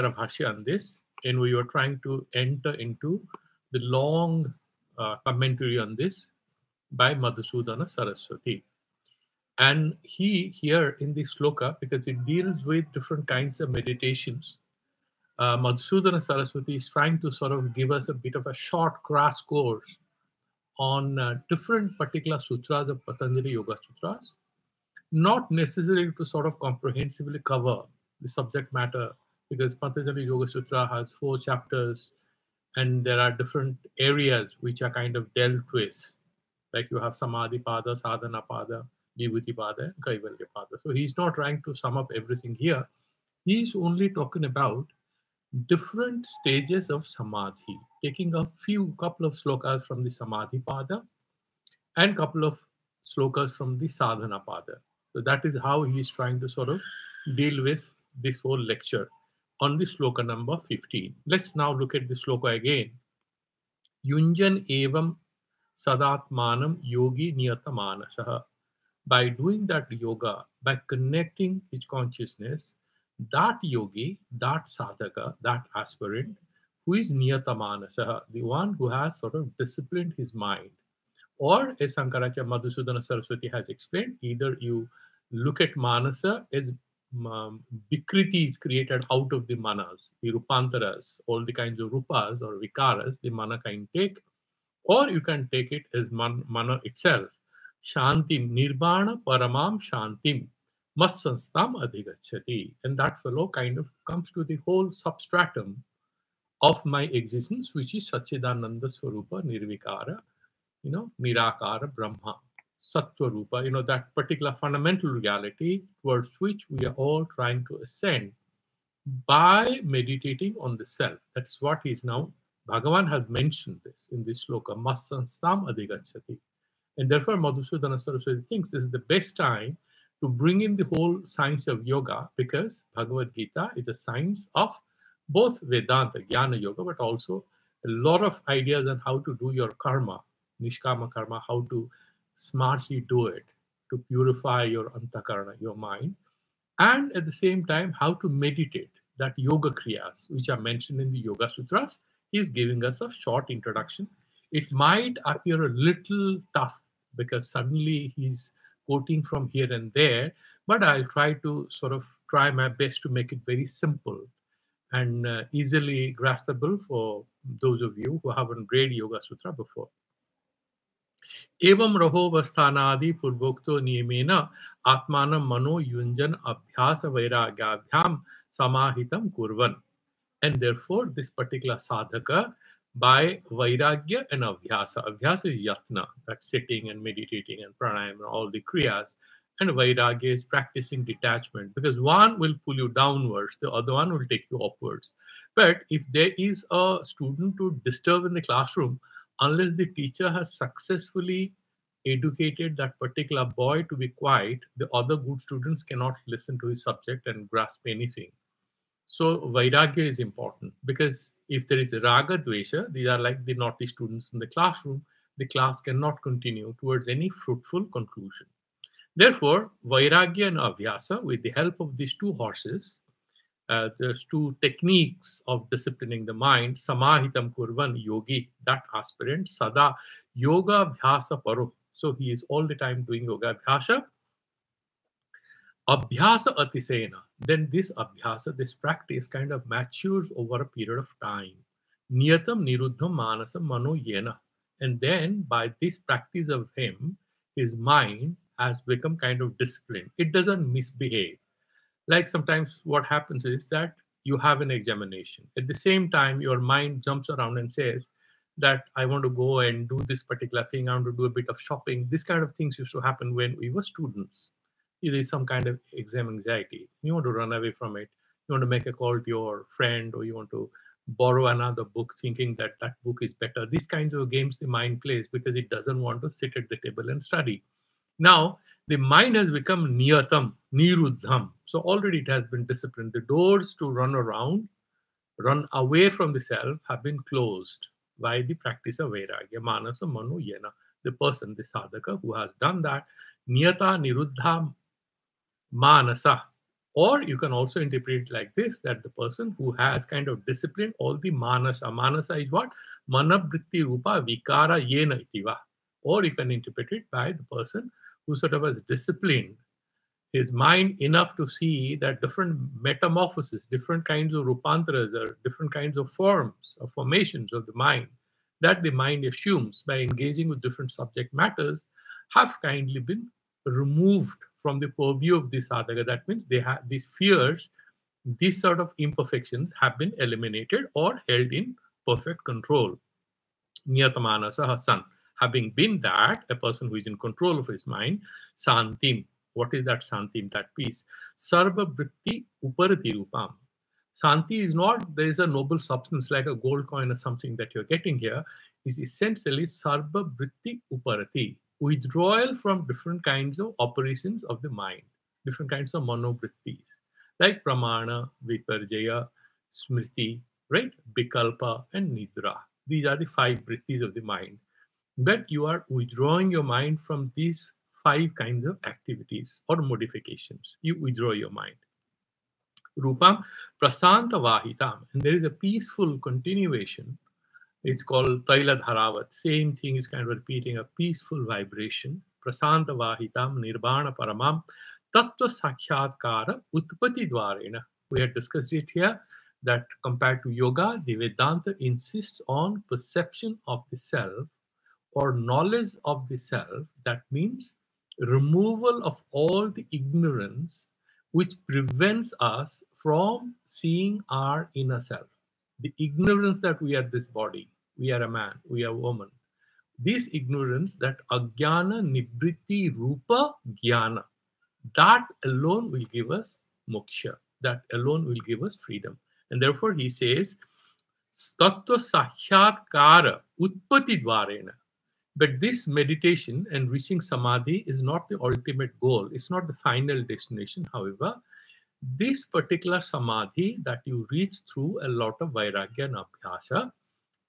Bhashya on this, and we were trying to enter into the long commentary on this by Madhusudana Saraswati. And he here in this sloka, because it deals with different kinds of meditations, Madhusudana Saraswati is trying to sort of give us a bit of a short crash course on different particular sutras of Patanjali Yoga Sutras, not necessarily to sort of comprehensively cover the subject matter, because Patanjali Yoga Sutra has 4 chapters and there are different areas which are kind of dealt with. Like you have Samadhi Pada, Sadhana Pada, Vibhuti Pada, and Kaivalya Pada. So he's not trying to sum up everything here. He's only talking about different stages of Samadhi, taking a couple of slokas from the Samadhi Pada and couple of slokas from the Sadhana Pada. So that is how he is trying to sort of deal with this whole lecture on the sloka number 15. Let's now look at the sloka again. Yunjan evam sadatmanam yogi niyatamanasah. By doing that yoga, by connecting his consciousness, that yogi, that sadhaka, that aspirant, who is niyatamanasah, the one who has sort of disciplined his mind. Or, as Shankaracharya Madhusudana Saraswati has explained, either you look at manasa as vikritis created out of the manas, the rupantaras, all the kinds of rupas or vikaras the mana can take, or you can take it as mana itself. Shantim nirbana paramam shantim massanstam adhigachati. And that fellow kind of comes to the whole substratum of my existence, which is Satchidananda Swarupa Nirvikara, Nirakara Brahma, Sattva Rupa, that particular fundamental reality towards which we are all trying to ascend by meditating on the self. That's what is now, Bhagavan has mentioned this in this sloka, Massanstam Adhigachati. And therefore, Madhusudana Saraswati thinks this is the best time to bring in the whole science of yoga, because Bhagavad Gita is a science of both Vedanta, Jnana Yoga, but also a lot of ideas on how to do your karma, Nishkama karma, how to smartly do it, to purify your antakarana, your mind, and at the same time, how to meditate, that yoga kriyas, which are mentioned in the Yoga Sutras. He is giving us a short introduction. It might appear a little tough because suddenly he's quoting from here and there, but I'll try to try my best to make it very simple and easily graspable for those of you who haven't read Yoga Sutra before. Evam rahovasthanadi purvokto niyamena atmanam mano yunjan abhyasa vairagyabhyam samahitam kurvan. And therefore, this particular sadhaka, by vairagya and abhyasa, abhyasa is yatna, that's sitting and meditating and pranayama and all the kriyas, and vairagya is practicing detachment, because one will pull you downwards, the other one will take you upwards. But if there is a student to disturb in the classroom, unless the teacher has successfully educated that particular boy to be quiet, the other good students cannot listen to his subject and grasp anything. So vairagya is important, because if there is a raga dvesha, these are like the naughty students in the classroom, the class cannot continue towards any fruitful conclusion. Therefore, vairagya and abhyasa, with the help of these two horses, there's two techniques of disciplining the mind, samahitam kurvan yogi, that aspirant, sada yoga abhyasa paro. So he is all the time doing yoga abhyasa. Abhyasa atisena, then this abhyasa, this practice kind of matures over a period of time. Niyatam niruddham manasam mano yena. And then by this practice of him, his mind has become kind of disciplined. It doesn't misbehave. Like sometimes what happens is that you have an examination. At the same time, your mind jumps around and says that I want to go and do this particular thing. I want to do a bit of shopping. This kind of things used to happen when we were students. There is some kind of exam anxiety. You want to run away from it. You want to make a call to your friend, or you want to borrow another book thinking that that book is better. These kinds of games the mind plays because it doesn't want to sit at the table and study. Now, the mind has become niyatam, niruddham. So already it has been disciplined. The doors to run around, run away from the self have been closed by the practice of vairagya, manasa, mano, yena. The person, the sadhaka who has done that, niyata, niruddha, manasa, Or you can also interpret it like this, that the person who has kind of disciplined all the manasa. Manasa is what? Manabritti rupa vikara yena itiva. Or you can interpret it by the person who sort of has disciplined his mind enough to see that different metamorphoses, different kinds of rupantaras, or different kinds of forms or formations of the mind that the mind assumes by engaging with different subject matters have kindly been removed from the purview of the sadhaka. That means they have these fears, these sort of imperfections have been eliminated or held in perfect control. Niyatamanasa san. Having been that, a person who is in control of his mind, santim. What is that santim, that peace? Sarva vritti uparati rupam. Santi is not, there is a noble substance like a gold coin or something that you're getting here, is essentially sarva vritti uparati. Withdrawal from different kinds of operations of the mind, different kinds of monovrittis, like pramana, viparjaya, smriti, right? Vikalpa and nidra. These are the five vrittis of the mind. But you are withdrawing your mind from these five kinds of activities or modifications. You withdraw your mind. Rupam prasanta vahitam. And there is a peaceful continuation. It's called Taila Dharavat. Same thing is kind of repeating, a peaceful vibration. Prasanta vahitam nirbana paramam tattva sakyatkara utpati dvarena. We had discussed it here that compared to yoga, the Vedanta insists on perception of the self or knowledge of the self. That means removal of all the ignorance which prevents us from seeing our inner self. The ignorance that we are this body, we are a man, we are a woman. This ignorance, that ajnana nibritti rupa jnana, that alone will give us moksha. That alone will give us freedom. And therefore he says, tattva sakyatkara utpati dvarena. But this meditation and reaching samadhi is not the ultimate goal. It's not the final destination. However, this particular samadhi that you reach through a lot of vairagya and abhyasa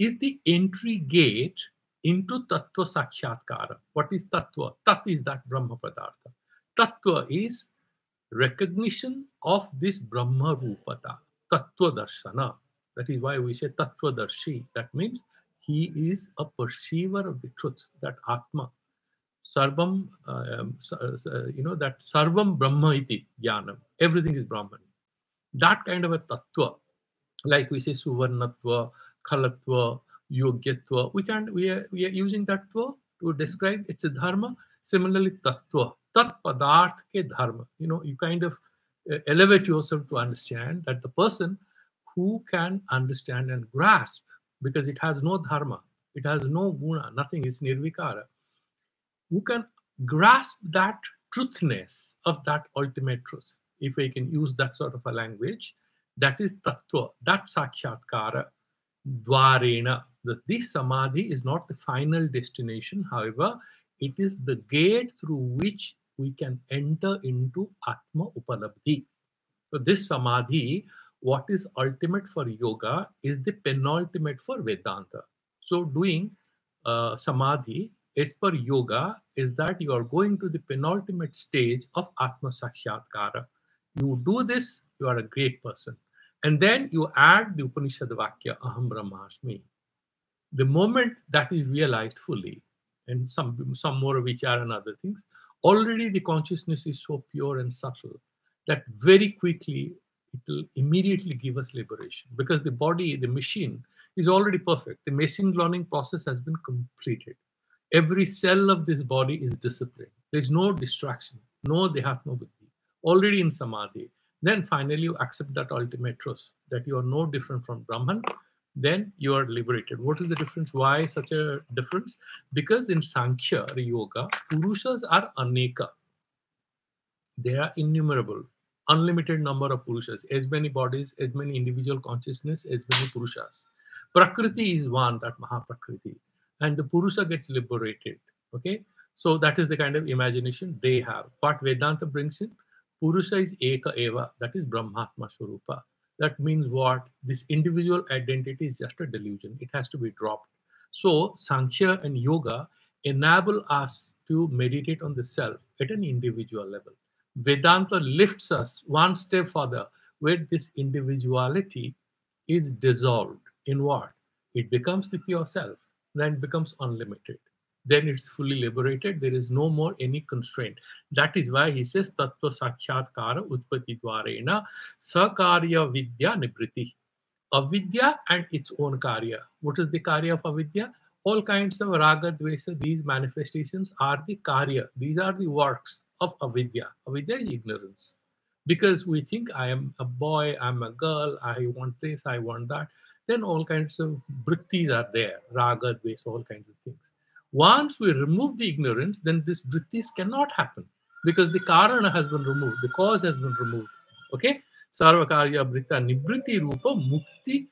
is the entry gate into tattva sakshatkara. What is tattva? Tat is that Brahma Padartha. Tattva is recognition of this Brahma Rupata, Tattva Darshana. That is why we say Tattva Darshi. That means he is a perceiver of the truth, that Atma. Sarvam, that Sarvam Brahma iti Jnanam. Everything is Brahman. That kind of a Tattva, like we say Suvarnatva, Khalatva, Yogyatva, we are using Tattva to describe it's a dharma. Similarly, Tattva, Tat Padarth ke dharma. You kind of elevate yourself to understand that the person who can understand and grasp, because it has no dharma, it has no guna, nothing is nirvikara, who can grasp that truthness of that ultimate truth, if we can use that sort of a language, that is tattva, that sakshatkara, dvarena. This samadhi is not the final destination, however, it is the gate through which we can enter into Atma Upalabdhi. So this samadhi, what is ultimate for yoga, is the penultimate for Vedanta. So doing samadhi as per yoga is that you are going to the penultimate stage of Atma Sakshatkara. You do this, you are a great person. And then you add the Upanishad Vakya, Aham Brahmasmi. The moment that is realized fully, and some more vichara and other things, already the consciousness is so pure and subtle that very quickly it will immediately give us liberation, because the body, the machine, is already perfect. The machine learning process has been completed. Every cell of this body is disciplined. There's no distraction, no dehatma buddhi, already in samadhi. Then finally you accept that ultimate truth, that you are no different from Brahman. Then you are liberated. What is the difference? Why such a difference? Because in Sankhya or yoga, Purushas are aneka. They are innumerable, unlimited number of Purushas, as many bodies, as many individual consciousness, as many Purushas. Prakriti is one, that Mahaprakriti, and the Purusha gets liberated. Okay, so that is the kind of imagination they have. What Vedanta brings in, Purusha is Eka Eva, that is Brahmatma Swarupa. That means what? This individual identity is just a delusion. It has to be dropped. So Sankhya and Yoga enable us to meditate on the self at an individual level. Vedanta lifts us one step further, where this individuality is dissolved in what? It becomes the pure self, then it becomes unlimited. Then it's fully liberated. There is no more any constraint. That is why he says Tattva Sakshatkara Utpati Dwarena Sakarya Vidya Nibriti. Avidya and its own karya. What is the karya of avidya? All kinds of raga, dvesa, these manifestations are the karya. These are the works of avidya. Avidya is ignorance. Because we think I am a boy, I'm a girl, I want this, I want that. Then all kinds of vrittis are there, raga, dvesa, all kinds of things. Once we remove the ignorance, then these vrittis cannot happen because the karana has been removed, the cause has been removed. Okay? Sarvakarya Brita Nibriti Rupa Mukti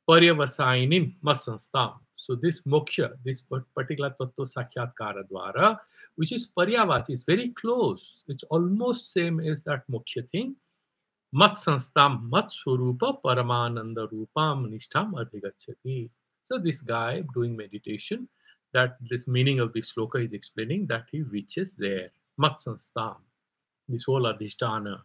Paryavasainim Masanstam. So this moksha, this particular tattva sakshatkara dwara, which is paryavati, is very close. It's almost same as that moksha thing. Mat sanstam mat surupa paramananda rupam nishtam adhigachati. So this guy doing meditation, that this meaning of this sloka is explaining that he reaches there. Mat sanstam, this whole adhisthana,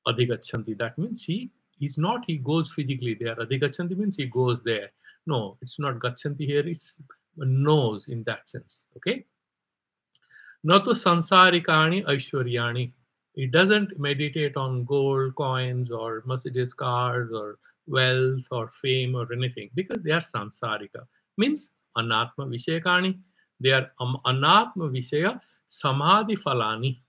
adhigachanti. That means he is not, he goes physically there. Adhigachanti means he goes there. No, it's not gachanti here, it's knows in that sense. Okay? Not to sansarikani aishwaryani. It doesn't meditate on gold coins or Mercedes cars or wealth or fame or anything because they are sansarika. Means anatma vishayakani. They are anatma vishaya samadhi falani.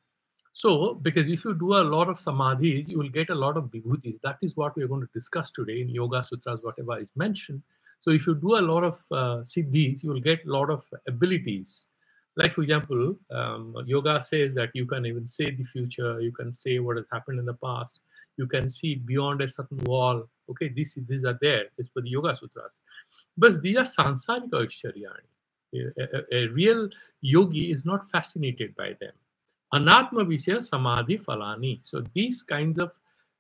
So, because if you do a lot of samadhis, you will get a lot of vibhutis. That is what we are going to discuss today in Yoga Sutras, whatever is mentioned. So, if you do a lot of siddhis, you will get a lot of abilities. Like, for example, yoga says that you can even say the future, you can say what has happened in the past, you can see beyond a certain wall. Okay, these are there. It's for the Yoga Sutras. But these are sansarika aishwaryani. A real yogi is not fascinated by them. Anatma Vishaya Samadhi Falani. So these kinds of,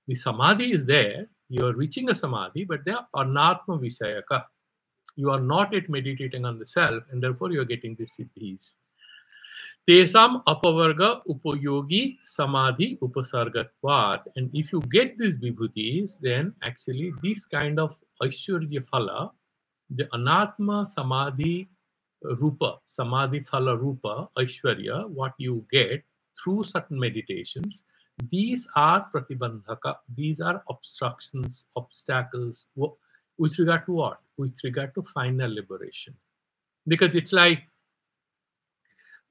the Samadhi is there, you are reaching a Samadhi, but they are Anatma Vishayaka. You are not yet meditating on the self, and therefore you are getting these siddhis. Tesam apavarga upayogi samadhi upasargatvat. And if you get these vibhutis, then actually this kind of Aishwarya Phala, the Anatma Samadhi Rupa, Samadhi Phala Rupa, Aishwarya, what you get through certain meditations, these are pratibandhaka, these are obstructions, obstacles, with regard to what? With regard to final liberation. Because it's like,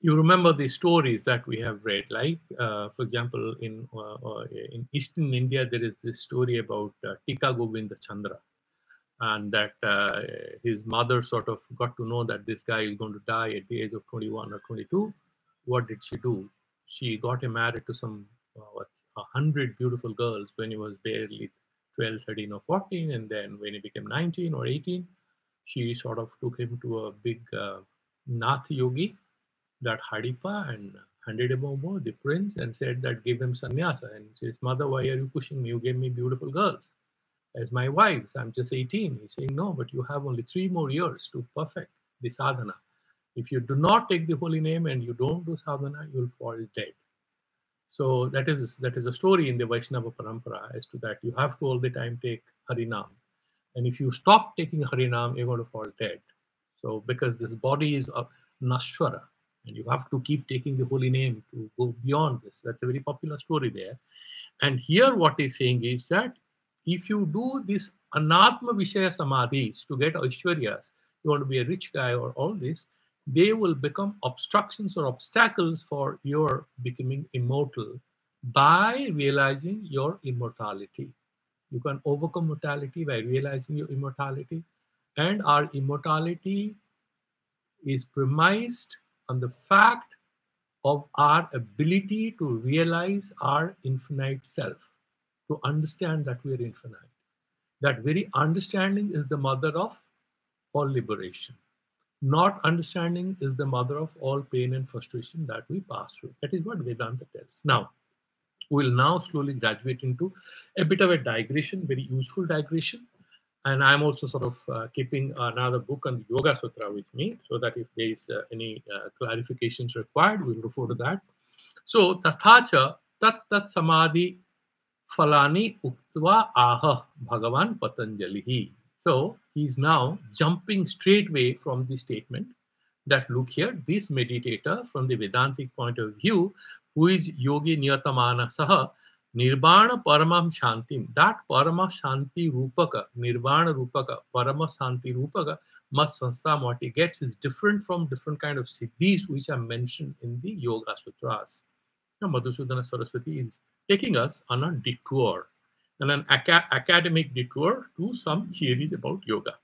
you remember the stories that we have read, like, for example, in Eastern India, there is this story about Tika Govinda Chandra, and that his mother sort of got to know that this guy is going to die at the age of 21 or 22. What did she do? She got him married to some 100 beautiful girls when he was barely 12, 13 or 14, and then when he became 19 or 18, she sort of took him to a big Nath yogi, that Hadipa, and handed him over the prince and said that give him sannyasa. And he says, mother, why are you pushing me? You gave me beautiful girls as my wives. I'm just 18. He's saying, no, but you have only 3 more years to perfect the sadhana. If you do not take the holy name and you don't do sadhana, you'll fall dead. So that is a story in the Vaishnava Parampara as to that. You have to all the time take Harinam. And if you stop taking Harinam, you're going to fall dead. So because this body is Nashwara, and you have to keep taking the holy name to go beyond this. That's a very popular story there. And here what he's saying is that if you do this Anatma Vishaya Samadhis to get Aishwaryas, you want to be a rich guy or all this, they will become obstructions or obstacles for your becoming immortal by realizing your immortality. You can overcome mortality by realizing your immortality. And our immortality is premised on the fact of our ability to realize our infinite self, to understand that we are infinite. That very understanding is the mother of all liberation. Not understanding is the mother of all pain and frustration that we pass through. That is what Vedanta tells. Now, we'll now slowly graduate into a bit of a digression, very useful digression. And I'm also sort of keeping another book on the Yoga Sutra with me, so that if there is any clarifications required, we'll refer to that. So, Tathacha tat tat samadhi falani uktva aha Bhagavan Patanjalihi. So he's now jumping straightway from the statement that look here, this meditator from the Vedantic point of view, who is Yogi Niyatamana Saha, Nirvana Paramam Shantim, that Parama Shanti Rupaka, Nirvana Rupaka, Parama Shanti Rupaka, Mas Sanstha, what he gets is different from different kind of siddhis which are mentioned in the Yoga Sutras. Now, Madhusudana Saraswati is taking us on a detour, and an academic detour to some theories about yoga.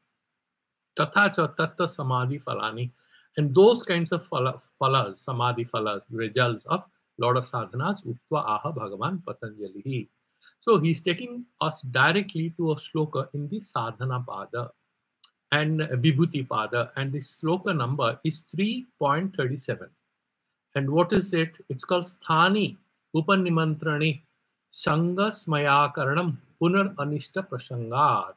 Tatha cha tatta samadhi falani. And those kinds of phalas, samadhi phalas, results of lot of sadhanas, uttva aha Bhagavan Patanjalihi. So he's taking us directly to a sloka in the sadhana pada and vibhuti pada, and this sloka number is 3.37. And what is it? It's called Sthani Upanimantrani Sangasmayakaranam Punar Anishta Prashangat.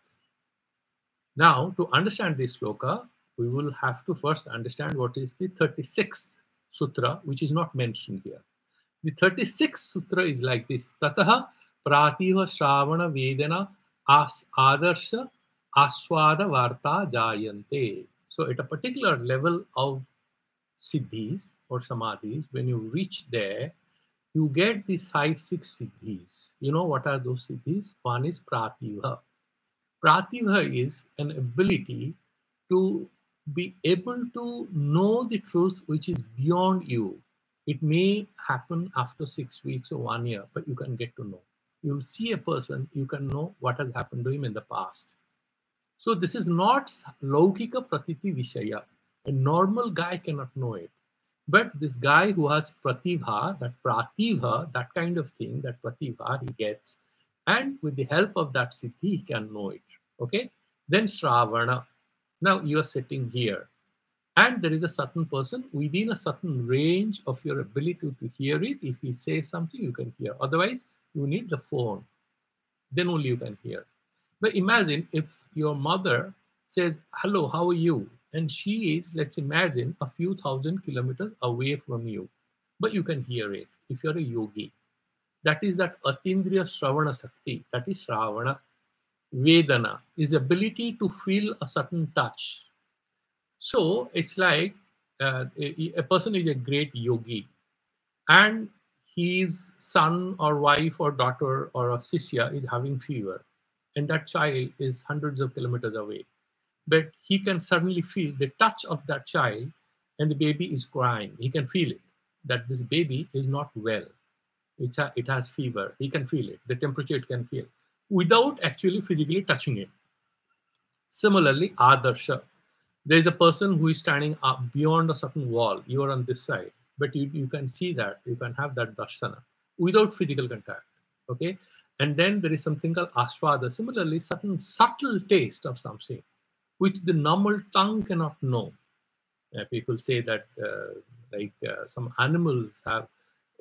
Now, to understand this sloka, we will have to first understand what is the 36th sutra, which is not mentioned here. The 36th sutra is like this: Tataha Prativa Shravana Vedana Adarsha Aswada Varta Jayante. So, at a particular level of siddhis or samadhis, when you reach there, you get these 5-6 siddhis. You know what are those siddhis? One is Prativa. Prativa is an ability to be able to know the truth which is beyond you. It may happen after 6 weeks or 1 year, but you can get to know. You'll see a person, you can know what has happened to him in the past. So this is not Laukika Pratiti Vishaya. A normal guy cannot know it. But this guy who has Prativa, that Prativa, that kind of thing, that Prativa he gets, and with the help of that siddhi, he can know it. Okay? Then Shravana. Now you are sitting here, and there is a certain person within a certain range of your ability to hear it. If he says something, you can hear. Otherwise, you need the phone. Then only you can hear. But imagine if your mother says, "Hello, how are you?" And she is, let's imagine, a few thousand kilometers away from you. But you can hear it if you're a yogi. That is that Atindriya Shravana Sakti, that is Shravana. Vedana is ability to feel a certain touch. So it's like a person is a great yogi, and his son or wife or daughter or a sisya is having fever, and that child is hundreds of kilometers away. But he can suddenly feel the touch of that child, and the baby is crying. He can feel it, that this baby is not well. It has fever. He can feel it. The temperature it can feel without actually physically touching it. Similarly, Adarsha. There is a person who is standing up beyond a certain wall. You are on this side, but you can see that. You can have that darshana without physical contact. Okay? And then there is something called Aswada. Similarly, certain subtle taste of something which the normal tongue cannot know. People say that some animals have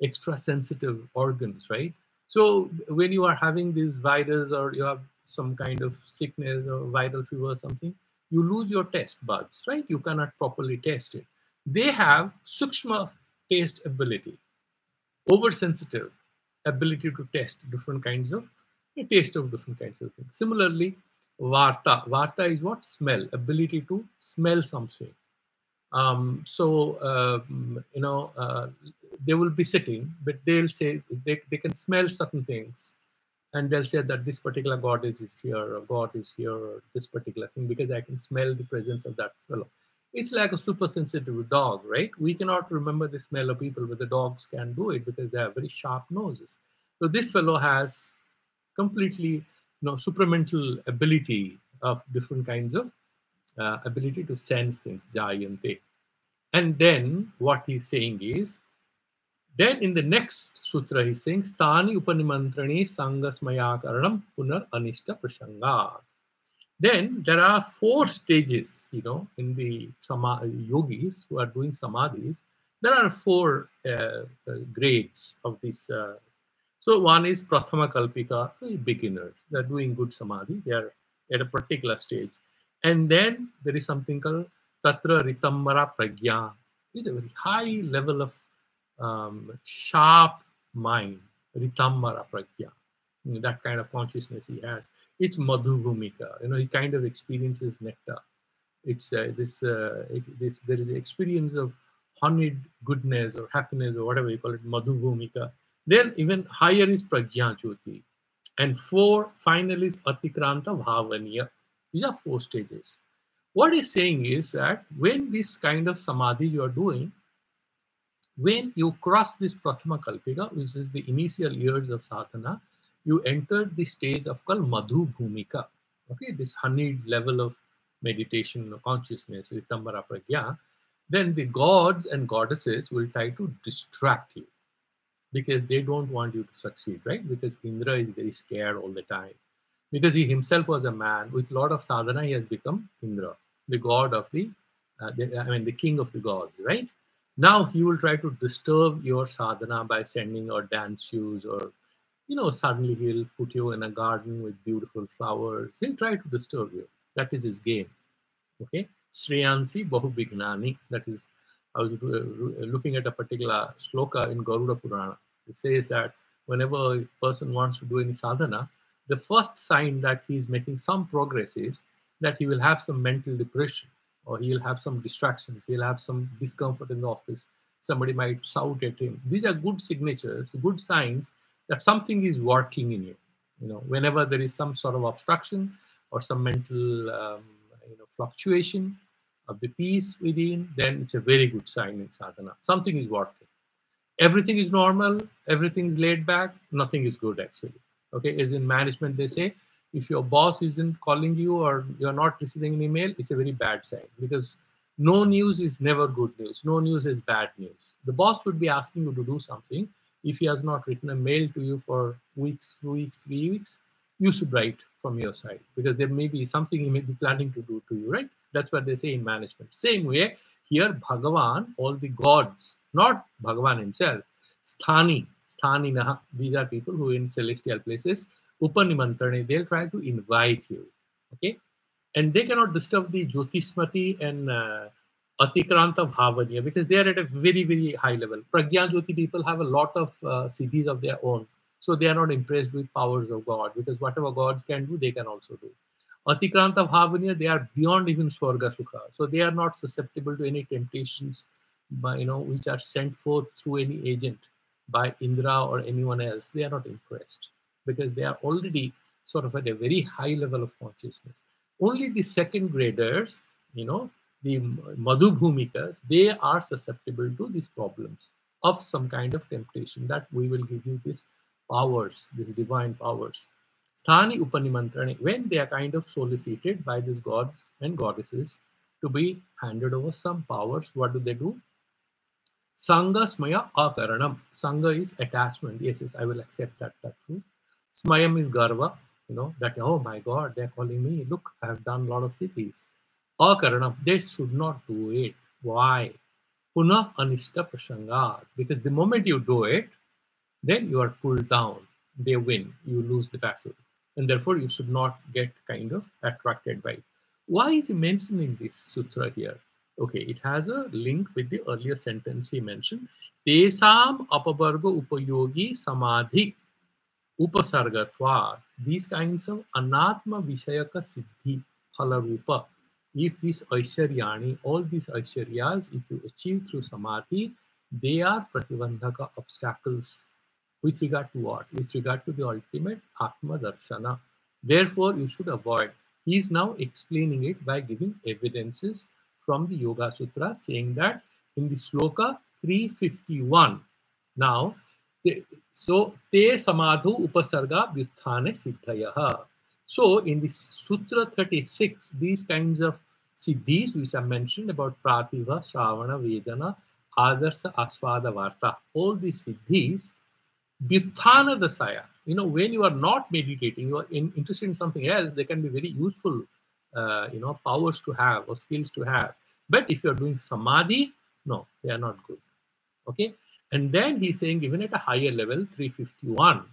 extra sensitive organs, right? So when you are having this virus or you have some kind of sickness or viral fever or something, you lose your taste buds, right? You cannot properly taste it. They have sukshma taste ability, oversensitive ability to taste different kinds of a taste of different kinds of things. Similarly, varta is what? Smell, ability to smell something. They will be sitting, but they'll say they can smell certain things, and they'll say that this particular goddess is here, or God is here, or this particular thing, because I can smell the presence of that fellow. It's like a super sensitive dog, right? We cannot remember the smell of people, but the dogs can do it because they have very sharp noses. So this fellow has completely, supramental ability of different kinds of ability to sense things, jayante. And then what he's saying is, then in the next sutra, he's saying, Sthani Upanimantrani Sangasmaya Karanam Punar Anishta Prasanga. Then there are 4 stages, in the yogis who are doing samadhis. There are 4 grades of this. So one is Prathama Kalpika, beginners. They're doing good samadhi. They are at a particular stage. And then there is something called Tatra Ritambara Pragya. It's a very high level of sharp mind. Ritambara pragya. That kind of consciousness he has. It's madhubhumika. He kind of experiences nectar. It's there is the experience of honeyed goodness or happiness or whatever you call it, madhubhumika. Then even higher is pragya jyoti, and four final is atikranta bhavaniya. These are four stages. What he's saying is that when this kind of samadhi you are doing, when you cross this prathama kalpika, which is the initial years of sadhana, you enter the stage of called madhu bhumika. Okay, this honeyed level of meditation or consciousness, ritambara pragya. Then the gods and goddesses will try to distract you because they don't want you to succeed, right? Because Indra is very scared all the time. Because he himself was a man with a lot of sadhana, he has become Indra, the god of the king of the gods, right? Now he will try to disturb your sadhana by sending your dance shoes, or suddenly he'll put you in a garden with beautiful flowers. He'll try to disturb you. That is his game. Okay, Shreyansi Bahubignani. That is, I was looking at a particular shloka in Garuda Purana. It says that whenever a person wants to do any sadhana, the first sign that he is making some progress is that he will have some mental depression, or he'll have some distractions, he'll have some discomfort in the office. Somebody might shout at him. These are good signatures, good signs that something is working in you. Whenever there is some sort of obstruction or some mental fluctuation of the peace within, then it's a very good sign in sadhana. Something is working. Everything is normal, everything is laid back, nothing is good actually. Okay, as in management, they say if your boss isn't calling you or you're not receiving an email, it's a very bad sign, because no news is never good news. No news is bad news. The boss would be asking you to do something. If he has not written a mail to you for weeks, 2 weeks, 3 weeks, you should write from your side, because there may be something he may be planning to do to you, right? That's what they say in management. Same way, here Bhagavan, all the gods, not Bhagavan himself, Sthaninaha, these are people who in celestial places, Upanimantrane, they'll try to invite you. Okay? And they cannot disturb the Jyotismati and Atikranta Bhavaniya, because they are at a very, very high level. Pragya Jyoti people have a lot of siddhis of their own. So they are not impressed with powers of God, because whatever gods can do, they can also do. Atikranta Bhavaniya, they are beyond even Swarga Sukha. So they are not susceptible to any temptations which are sent forth through any agent by Indra or anyone else. They are not impressed, because they are already sort of at a very high level of consciousness. Only the second graders, the Madhubhumikas, they are susceptible to these problems of some kind of temptation, that we will give you these powers, these divine powers. Sthani Upanimantrani, when they are kind of solicited by these gods and goddesses to be handed over some powers, what do? Sangha Smaya Akaranam. Sangha is attachment. Yes, I will accept that truth. Smayam is Garva, that, oh my God, they're calling me. Look, I have done a lot of cities. Akaranam, they should not do it. Why? Puna Anishta Prashangat. Because the moment you do it, then you are pulled down. They win. You lose the battle. And therefore, you should not get kind of attracted by it. Why is he mentioning this sutra here? Okay, it has a link with the earlier sentence he mentioned. Tesam apavarga upayogi samadhi upasargatva. These kinds of anatma vishayaka siddhi phalarupa. If these aisharyani, all these aisharyas, if you achieve through samadhi, they are pratibandhaka obstacles. With regard to what? With regard to the ultimate Atma Darshana. Therefore, you should avoid. He is now explaining it by giving evidences from the Yoga Sutra, saying that in the Sloka 351. Now, so te samadhu upasarga vyuthane siddhayaha. So in the Sutra 36, these kinds of siddhis which are mentioned about Prativa, Shravana, Vedana, Adarsa, Aswada, Varta, all these siddhis, Vyuthana Dasaya, when you are not meditating, you are interested in something else, they can be very useful, powers to have or skills to have. But if you are doing samadhi, no, they are not good. Okay? And then he's saying, even at a higher level, 351,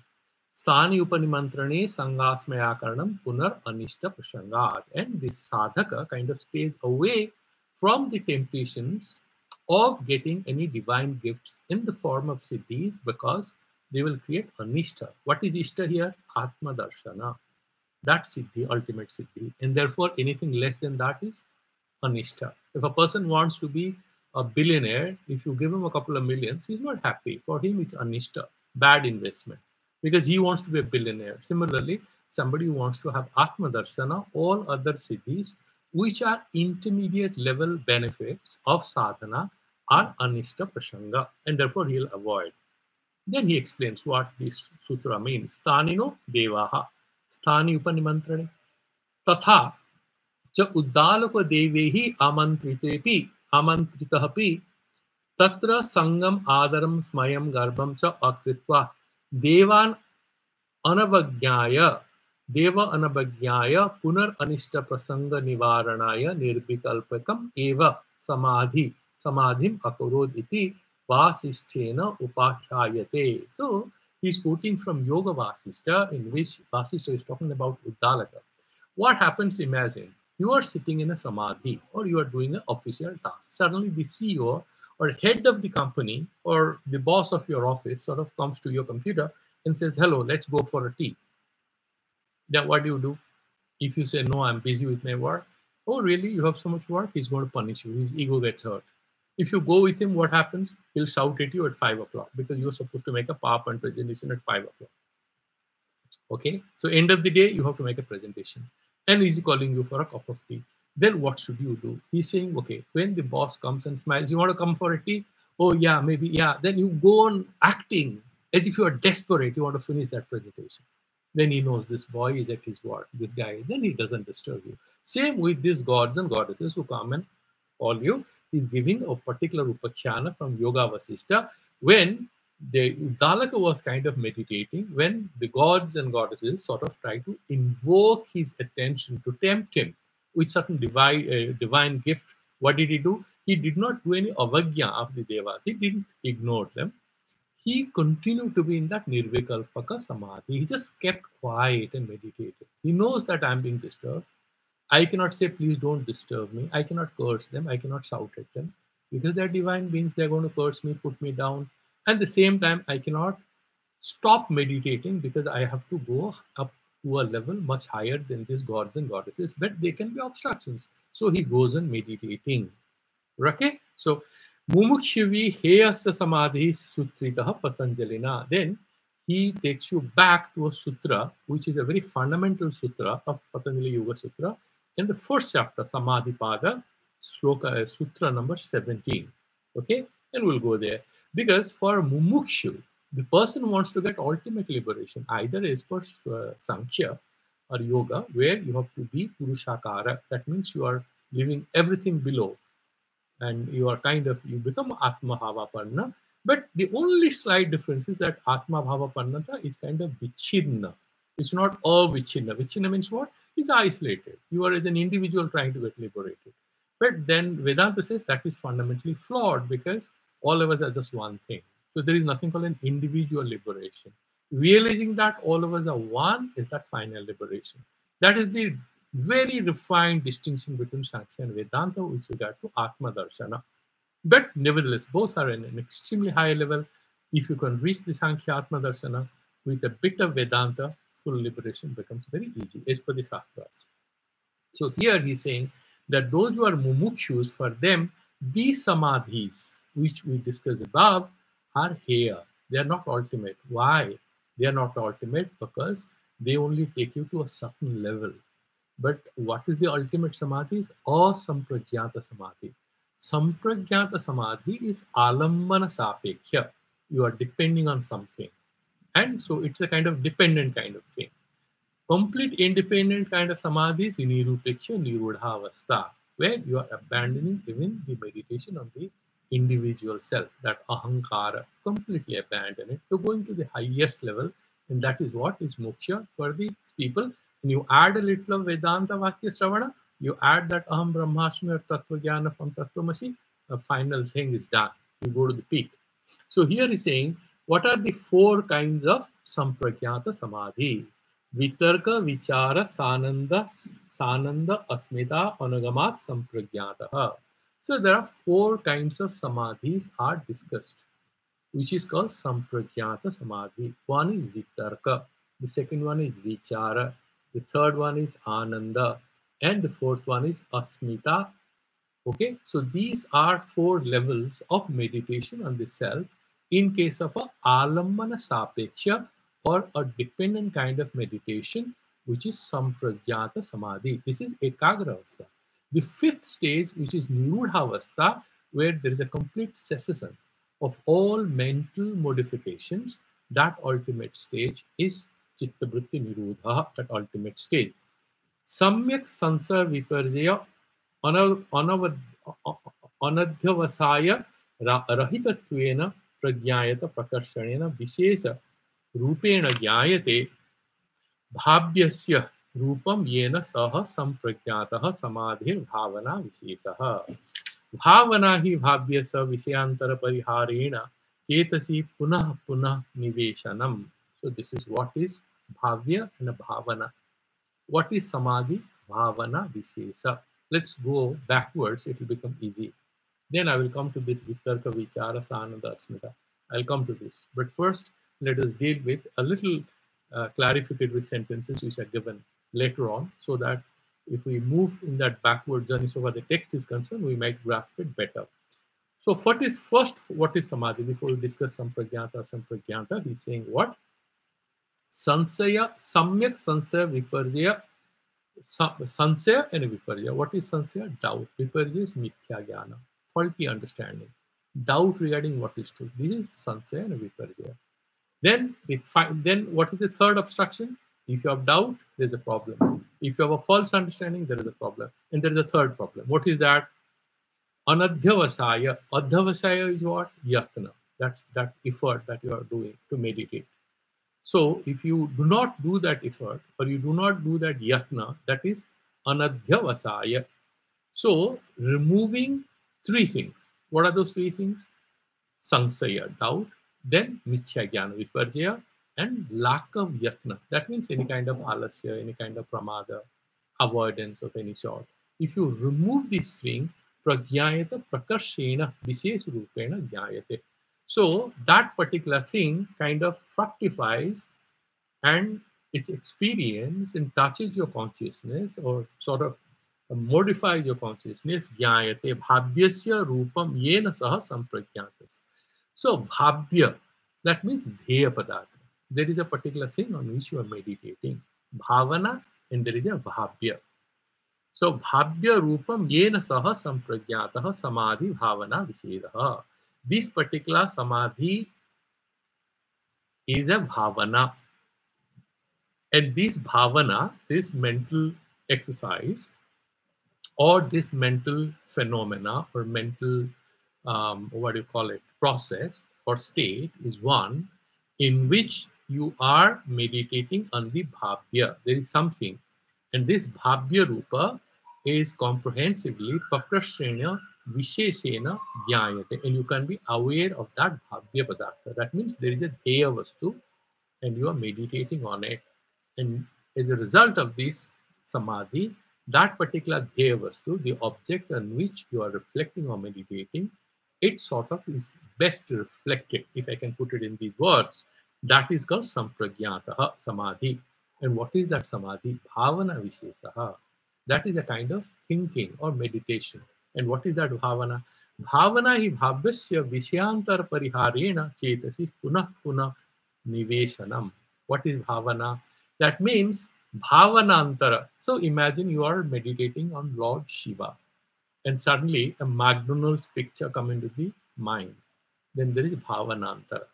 Sthani Upanimantrane Sangasmaya Karanam Punar Anishta Prashangat. And this sadhaka kind of stays away from the temptations of getting any divine gifts in the form of siddhis, because they will create anishta. What is ishta here? Atma darshana. That siddhi, ultimate siddhi. And therefore, anything less than that is anishta. If a person wants to be a billionaire, if you give him a couple of millions, he's not happy. For him, it's anishta, bad investment, because he wants to be a billionaire. Similarly, somebody who wants to have atma darshana, all other siddhis, which are intermediate level benefits of sadhana, are anishta prasanga, and therefore he'll avoid. Then he explains what this sutra means. Sthanino devaha, sthani upanimantrane, tatha च उद्दालकदेवैः आमन्त्रितेऽपि आमन्त्रितःपि तत्र सङ्गम् आदरं स्मयं गर्भं च अकृत्वा देवान् अनवज्ञाय देव अनवज्ञाय पुनरनिष्टप्रसङ्गनिवारणाय निर्विकल्पकम् एव समाधिम् अकरोत् इति वासिष्ठेन उपाख्यायते. So he's quoting from Yoga Vasishtha, in which Vasishtha is talking about Uddalaka. What happens, imagine, you are sitting in a samadhi or you are doing an official task. Suddenly the CEO or head of the company or the boss of your office sort of comes to your computer and says, hello, let's go for a tea. Then what do? If you say, no, I'm busy with my work. Oh, really? You have so much work? He's going to punish you. His ego gets hurt. If you go with him, what happens? He'll shout at you at 5 o'clock because you're supposed to make a PowerPoint presentation at 5 o'clock. Okay, so end of the day, you have to make a presentation. And he's calling you for a cup of tea. Then what should you do? He's saying, okay, when the boss comes and smiles, you want to come for a tea? Oh, yeah, maybe, yeah. Then you go on acting as if you are desperate. You want to finish that presentation. Then he knows this boy is at his work, this guy. Then he doesn't disturb you. Same with these gods and goddesses who come and call you. He's giving a particular upakhyana from Yoga Vasishtha. When the Uddalaka was kind of meditating, when the gods and goddesses sort of try to invoke his attention to tempt him with certain divine gift, what did he do? He did not do any avagya of the devas. He didn't ignore them. He continued to be in that nirvikalpaka samadhi. He just kept quiet and meditated. He knows that I'm being disturbed. I cannot say, please don't disturb me. I cannot curse them. I cannot shout at them because they're divine beings. They're going to curse me, put me down. At the same time, I cannot stop meditating because I have to go up to a level much higher than these gods and goddesses, but they can be obstructions. So he goes on meditating. Okay? So, Mumukshivi Heyasa Samadhi Sutritaha Patanjalina. Then he takes you back to a sutra, which is a very fundamental sutra of Patanjali Yoga Sutra. In the first chapter, Samadhi Pada, Sloka, Sutra number 17. Okay? And we'll go there. Because for Mumukshu, the person who wants to get ultimate liberation, either is for Sankhya or Yoga, where you have to be Purushakara. That means you are leaving everything below. And you are you become Atma Bhava Parna. But the only slight difference is that Atma Bhava Parnata is kind of Vichidna. It's not Avichinna. Vichidna means what? It's isolated. You are as an individual trying to get liberated. But then Vedanta says that is fundamentally flawed because all of us are just one thing. So there is nothing called an individual liberation. Realizing that all of us are one is that final liberation. That is the very refined distinction between Sankhya and Vedanta with regard to Atma Darshana. But nevertheless, both are in an extremely high level. If you can reach the Sankhya Atma Darshana with a bit of Vedanta, full liberation becomes very easy, as per the Shastras. So here he's saying that those who are mumukshus, for them, these samadhis, which we discussed above, are here. They are not ultimate. Why? They are not ultimate because they only take you to a certain level. But what is the ultimate samadhi? Asampragyata samadhi. Sampragyata samadhi is alambana sapeksha. You are depending on something. And so it's a kind of dependent kind of thing. Complete independent kind of samadhi is nirupeksha nirudhavastha, where you are abandoning even the meditation on the individual self, that ahankara, completely abandon it. You're going to the highest level, and that is what is moksha for these people. And you add a little of Vedanta Vakya Sravana, you add that Aham Brahmasmi or Tattva Jnana from Tattvamasi, the final thing is done. You go to the peak. So here he's saying, what are the four kinds of Sampragyata Samadhi? Vitarka, Vichara, Sananda, Asmita, Anagamat, Sampragyata. So there are four kinds of samadhis are discussed. which is called Sampragyata Samadhi. One is Vitarka, the second one is Vichara, the third one is Ananda, and the fourth one is Asmita. Okay, so these are four levels of meditation on the self in case of a alambana sapeksha or a dependent kind of meditation, which is sampragyata samadhi. This is ekagra avastha. The fifth stage, which is nirudha avastha, where there is a complete cessation of all mental modifications. That ultimate stage is chittabritti nirudha, that ultimate stage. Samyak sansar viparjaya Anav अनध्यवसाय रहितत्वेन प्रज्ञायत प्रकर्षणेन विशेष रूपेण ज्ञायते भाव्यस्य रूपं येन सह संप्रज्ञातः समाधिर्भावना विशेषः भावना ही भाव्य स विषयांतर परिहारेण चेतसी पुनः पुनः निवेशनम. So this is what is bhavya and bhavana. What is samadhi? Bhavana vishesa. Let's go backwards, it will become easy. Then I will come to this Vitarka, Vichara, Sananda, Asmita. I'll come to this. But first, let us deal with a little clarificatory sentences which are given later on, so that if we move in that backward journey so far the text is concerned, we might grasp it better. So what is samadhi? Before we discuss sampragyata, he's saying what? Sansaya, samyak sansaya viparjaya. Sansaya and viparya. What is sansaya? Doubt. Viparya is mithya jnana, faulty understanding, doubt regarding what is true. This is sansaya and viparya. Then what is the third obstruction? If you have doubt, there is a problem. If you have a false understanding, there is a problem. And there is a third problem. What is that? Anadhyavasaya. Adhyavasaya is what? Yatna. That's that effort that you are doing to meditate. So if you do not do that effort, or you do not do that yatna, that is anadhyavasaya. So removing three things. What are those three things? Sangsaya, doubt, then mithya jnana, viparjaya, and lack of yatna. That means any kind of alasya, any kind of pramada, avoidance of any sort. If you remove this thing, pragyayata prakarshena vishesh rupena jnayate. So that particular thing kind of fructifies, and its experience and touches your consciousness, or sort of modifies your consciousness. Jnayate bhavyasya rupam yena saha samprajnatas. So bhavya, that means dheya padartha. There is a particular thing on which you are meditating. Bhavana, and there is a bhavya. So bhavya rupam yena saha samprajnatah samadhi bhavana vishedaha. This particular samadhi is a bhavana. And this bhavana, this mental exercise, or this mental phenomena, or mental, what do you call it, process or state, is one in which you are meditating on the bhavya. There is something. And this bhavya rupa is comprehensively pakrashena visheshena jnayate. And you can be aware of that bhavya padartha. That means there is a dheya vastu, and you are meditating on it. And as a result of this samadhi, that particular dheya vastu, the object on which you are reflecting or meditating, it sort of is best reflected, if I can put it in these words. That is called sampragyataha samadhi. And what is that samadhi? Bhavana visheshaha. That is a kind of thinking or meditation. And what is that bhavana? Bhavana hi bhavyasya vishyantar pariharena chetasi punah punah niveshanam. What is bhavana? That means bhavanantara. So imagine you are meditating on Lord Shiva, and suddenly a McDonald's picture come into the mind. Then there is bhavanantara.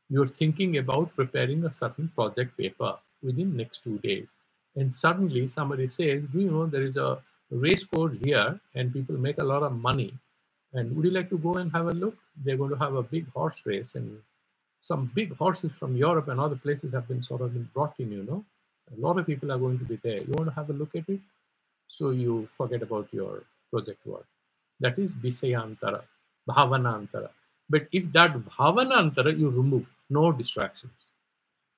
You're thinking about preparing a certain project paper within next 2 days. And suddenly somebody says, do you know there is a race course here and people make a lot of money? And would you like to go and have a look? They're going to have a big horse race, and some big horses from Europe and other places have been sort of been brought in, you know. A lot of people are going to be there. You want to have a look at it? So you forget about your project work. That is Visayantara, Bhavanantara. But if that Bhavanantara you remove, no distractions,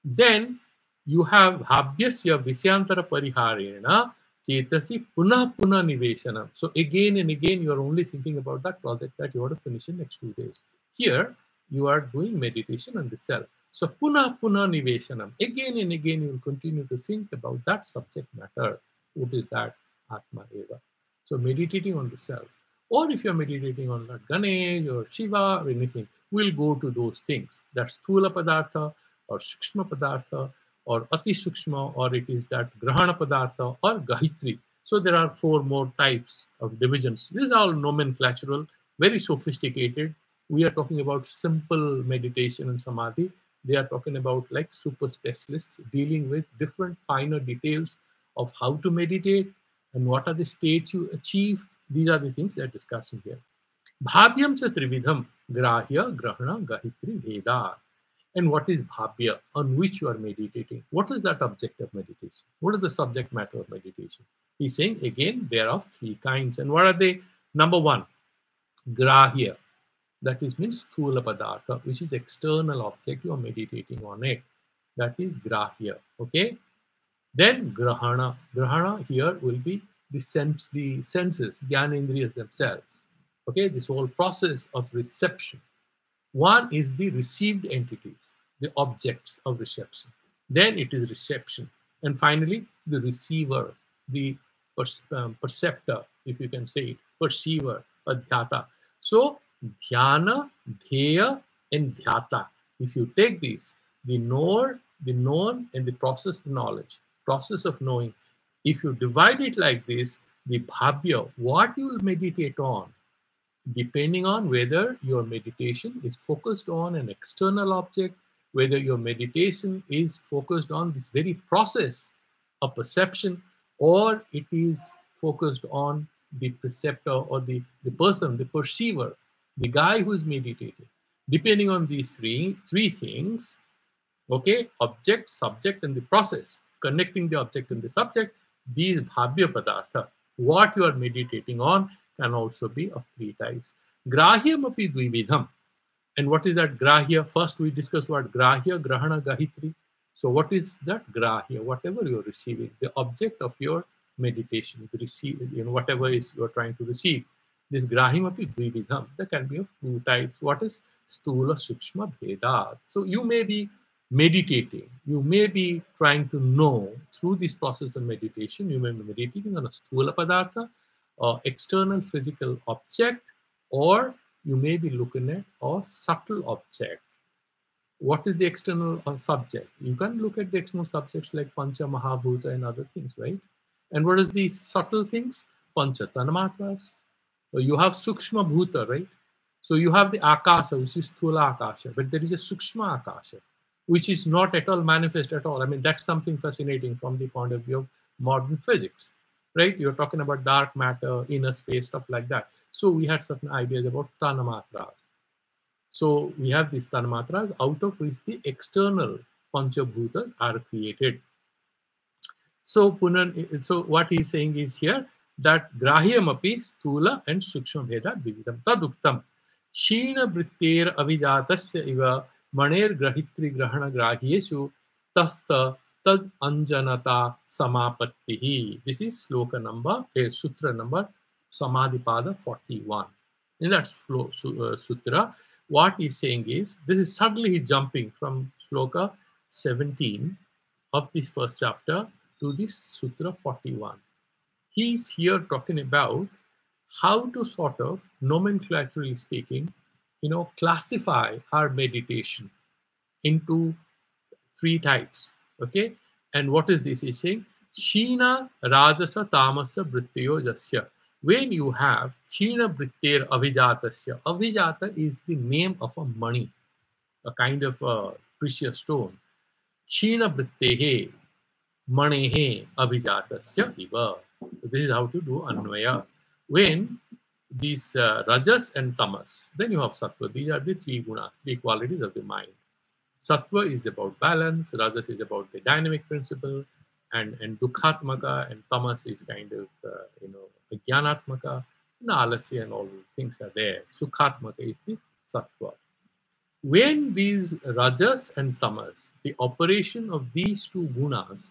then you have Bhavyasya Visayantara Pariharena Chetasi Punah Punah Niveshanam. So again and again you are only thinking about that project that you want to finish in next 2 days. Here you are doing meditation on the self. So punah punah niveshanam. Again and again you will continue to think about that subject matter. What is that? Atma eva. So meditating on the self. Or if you're meditating on Lord Ganesh or Shiva or anything, we'll go to those things. That's Sthula Padartha or Sukshma Padartha or Ati Sukshma, or it is that Grahana Padartha or Gahitri. So there are four more types of divisions. These are all nomenclatural, very sophisticated. We are talking about simple meditation and samadhi. They are talking about like super specialists dealing with different finer details of how to meditate and what are the states you achieve. These are the things they are discussing here. Bhavyam cha trividham, grahya, grahana, gahitri, veda. And what is bhavya, on which you are meditating? What is that object of meditation? What is the subject matter of meditation? He's saying again, there are three kinds. And what are they? Number one, grahya. That is means sthula padartha, which is external object. You are meditating on it. That is grahya. Okay. Then grahana. Grahana here will be the senses, jnanendriyas themselves. Okay, this whole process of reception. One is the received entities, the objects of reception. Then it is reception. And finally, the receiver, the perceptor, if you can say it, perceiver, adhyata. So, dhyana, dheya, and dhyata. If you take these, the knower, the known, and the process of knowledge, process of knowing, if you divide it like this, the bhavya, what you will meditate on, depending on whether your meditation is focused on an external object, whether your meditation is focused on this very process of perception, or it is focused on the preceptor or the person, the perceiver, the guy who is meditating. Depending on these three things, okay, object, subject, and the process, connecting the object and the subject, these bhavya padartha, what you are meditating on, can also be of three types. Grahyam api dvividham. And what is that grahya? First, we discussed what grahya, grahana, gahitri. So, what is that grahya? Whatever you're receiving, the object of your meditation, the receive, whatever is you're trying to receive. This grahyam api dvividham. There can be of two types. What is stula, sukshma, bheda? So, you may be meditating. You may be trying to know through this process of meditation. You may be meditating on a stula padartha, external physical object, or you may be looking at a subtle object. What is the external subject? You can look at the external subjects like Pancha Mahabhuta and other things, right? And what is the subtle things? Pancha Tanamatras. So you have Sukshma Bhuta, right? So you have the Akasha, which is Thula Akasha, but there is a Sukshma Akasha, which is not at all manifest at all. I mean, that's something fascinating from the point of view of modern physics, right? You're talking about dark matter, inner space, stuff like that. So we had certain ideas about Tanamatras. So we have these Tanamatras, out of which the external Panchabhutas are created. So what he's saying is here that Grahyam api Sthula and Sukshma Bheda Dividam Taduktam. Sheena Brittir Avijatasya Iva Maner Grahitri Grahana Grahyeshu Tasta Tad Anjanata Samapattihi. This is sloka number, sutra number Samadhipada 41. In that sutra, what he's saying is, this is suddenly jumping from sloka 17 of the first chapter to this sutra 41. He's here talking about how to sort of, nomenclaturally speaking, classify our meditation into three types. Okay, and what is this? He's saying Shina Rajasa Tamasa Brittiyo Jasya. When you have Shina Brittir Avijatasya, Avijata is the name of a money, a kind of a precious stone. Shina Brittehe Manehe Avijatasya Iva. So this is how to do Anvaya. When these Rajas and Tamas, then you have Sattva. These are the three gunas, three qualities of the mind. Sattva is about balance, Rajas is about the dynamic principle, and Dukhatmaka, and Tamas is kind of, Jnanatmaka, Alasya and all these things are there. Sukhatmaka is the Sattva. When these Rajas and Tamas, the operation of these two gunas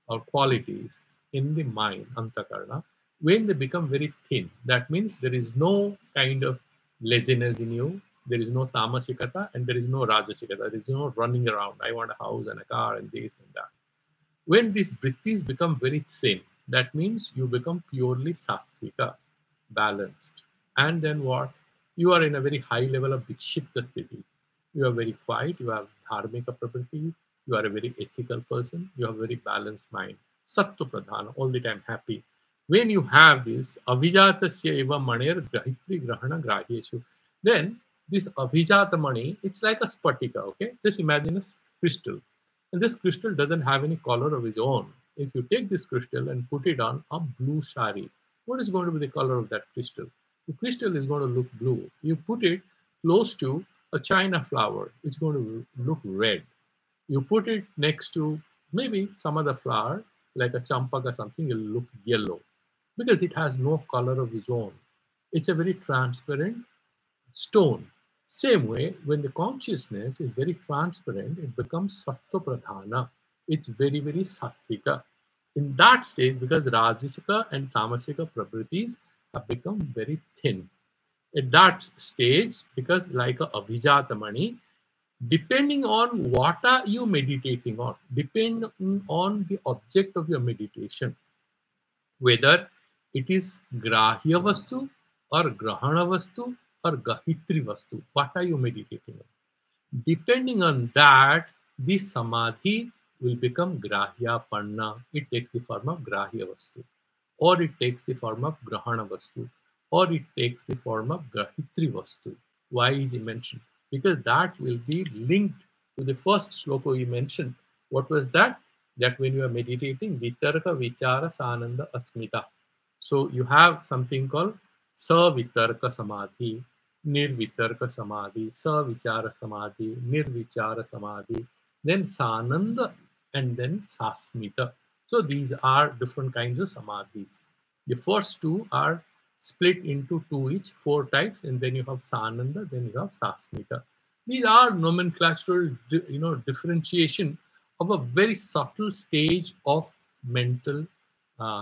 or qualities in the mind, Antakarna, when they become very thin, that means there is no kind of laziness in you, There is no tamasikata and there is no rajasikata. There is no running around. I want a house and a car and this and that. When these vrittis become very thin, that means you become purely sattvika, balanced. And then what? You are in a very high level of vikshipta sthiti. You are very quiet, you have dharmika properties, you are a very ethical person, you have a very balanced mind. Sattva pradhana, all the time happy. When you have this, avijatasya eva manir grahitri grahana grahyeshu, then this avijata mani, it's like a spatika, okay? Just imagine a crystal. And this crystal doesn't have any color of its own. If you take this crystal and put it on a blue sari, what is going to be the color of that crystal? The crystal is going to look blue. You put it close to a china flower, it's going to look red. You put it next to maybe some other flower, like a champaka or something, it'll look yellow because it has no color of its own. It's a very transparent stone. Same way, when the consciousness is very transparent, it becomes sattva pradhana. It's very, very sattvika. In that state, because rajasika and tamasika pravritis have become very thin. At that stage, because like a avijata depending on what are you meditating on, depending on the object of your meditation, whether it is grahya vastu or grahana vastu or gahitri vastu, what are you meditating on? Depending on that, the samadhi will become grahya panna. It takes the form of grahya vastu, or it takes the form of grahana vastu, or it takes the form of gahitri vastu. Why is he mentioned? Because that will be linked to the first sloka he mentioned. What was that? That when you are meditating, vitarka vichara sananda asmita. So you have something called savitarka samadhi, nirvitarka samadhi, savichara samadhi, nirvichara samadhi, then sananda, and then sasmita. So these are different kinds of samadhis. The first two are split into two each, four types, and then you have sananda, then you have sasmita. These are nomenclatural, differentiation of a very subtle stage of mental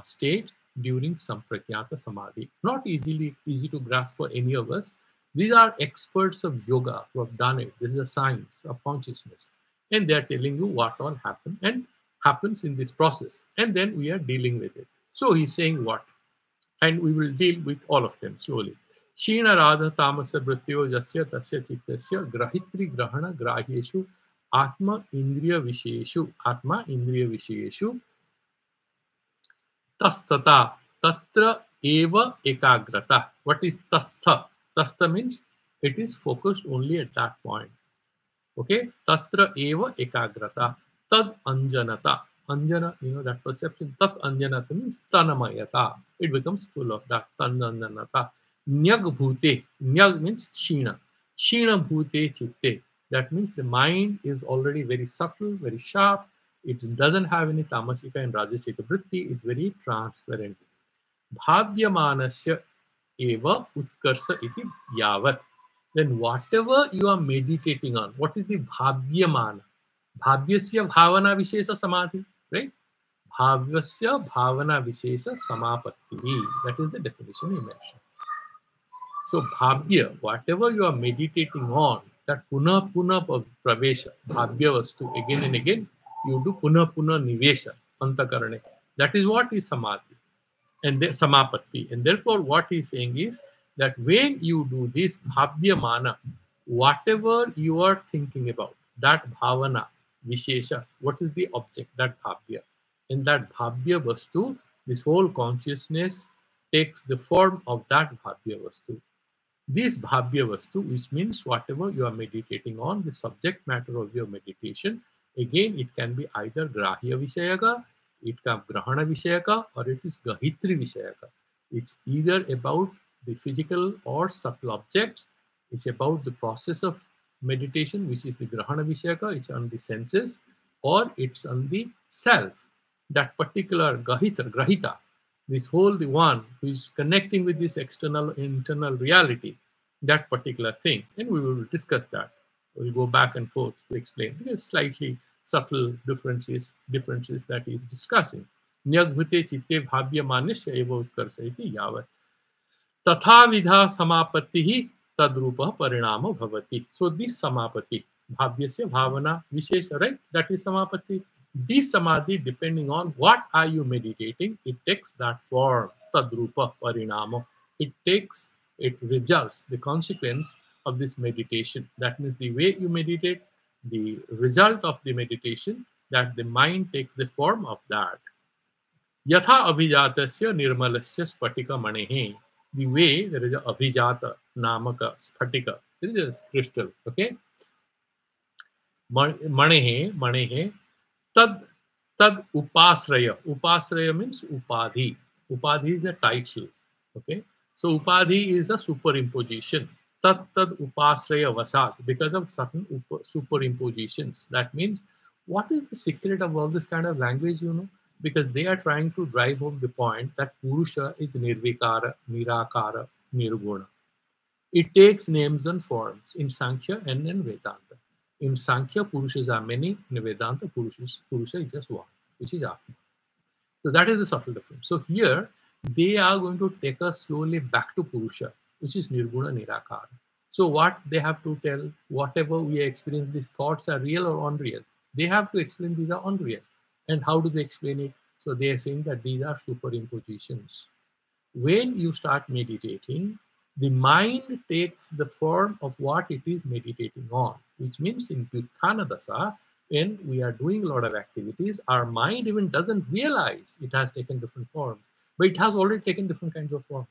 state during samprakyata samadhi. Not easy to grasp for any of us. These are experts of yoga who have done it. This is a science of consciousness, and they are telling you what all happened and happens in this process, and then we are dealing with it. So he's saying what, and we will deal with all of them slowly. Shina radha tamasa vrityo jasya tasya chittasya grahitri grahana grahyeshu atma indriya visheshu tastata tatra eva ekagrata. What is tastha? Tastha means it is focused only at that point. Okay, tatra eva ekagrata. Tad anjanata. Anjana, that perception. Tat anjanata means tanamayata. It becomes full of that. Tananjanata. Nyag bhute. Nyag means shina. Shina bhute chitte. That means the mind is already very subtle, very sharp. It doesn't have any tamasika and rajasika vritti. It's very transparent. Bhavyamanasya eva utkarsa iti yavat. Then whatever you are meditating on, what is the bhavyamana? Bhavyasya bhavana vishesa samadhi, right? Bhavyasya bhavana vishesa samapatti. That is the definition he mentioned. So bhavya, whatever you are meditating on, that puna pravesha, bhavya vastu, again and again, you do puna nivesha, antakarane. That is what is samadhi and the samapatti. And therefore, what he's saying is that when you do this bhavyamana, whatever you are thinking about, that bhavana, vishesha, what is the object, that bhavya. In that bhavya vastu, this whole consciousness takes the form of that bhavya vastu. This bhavya vastu, which means whatever you are meditating on, the subject matter of your meditation, again, it can be either grahya vishayaka, it can be grahana vishayaka, or it is gahitri vishayaka. It's either about the physical or subtle objects. It's about the process of meditation, which is the grahana vishayaka. It's on the senses, or it's on the self. That particular grahita, this whole the one who is connecting with this external internal reality, that particular thing, and we will discuss that. We'll go back and forth to explain because slightly subtle differences that he is discussing. Nyagbhute chitte bhavya manishya eva utkarsa iti yavat. Tatha vidha samapatti tadrupa parinama bhavati. So this samapati, bhavyasya bhavana vishesha, right? That is samapati. This samadhi, depending on what are you meditating, it takes that form, tadrupa parinama. It results, the consequence of this meditation. That means the way you meditate, the result of the meditation, that the mind takes the form of that. Yatha abhijatasya nirmalasya spatika manehe. The way there is a abhijata namaka spatika. This is a crystal. Okay. Manehe tad upasraya. Upasraya means upadhi. Upadhi is a title. Okay. So upadhi is a superimposition. Tad upasraya vasat, because of certain superimpositions. That means, what is the secret of all this kind of language, Because they are trying to drive home the point that Purusha is nirvikara, nirakara, nirguna. It takes names and forms in Sankhya and in Vedanta. In Sankhya, Purushas are many. In Vedanta, Purusha is just one, which is Atma. So that is the subtle difference. So here, they are going to take us slowly back to Purusha, which is Nirguna Nirakara. So what they have to tell, whatever we experience, these thoughts are real or unreal. They have to explain these are unreal. And how do they explain it? So they are saying that these are superimpositions. When you start meditating, the mind takes the form of what it is meditating on, which means in Vyuthana Dasa, when we are doing a lot of activities, our mind even doesn't realize it has taken different forms, but it has already taken different kinds of forms.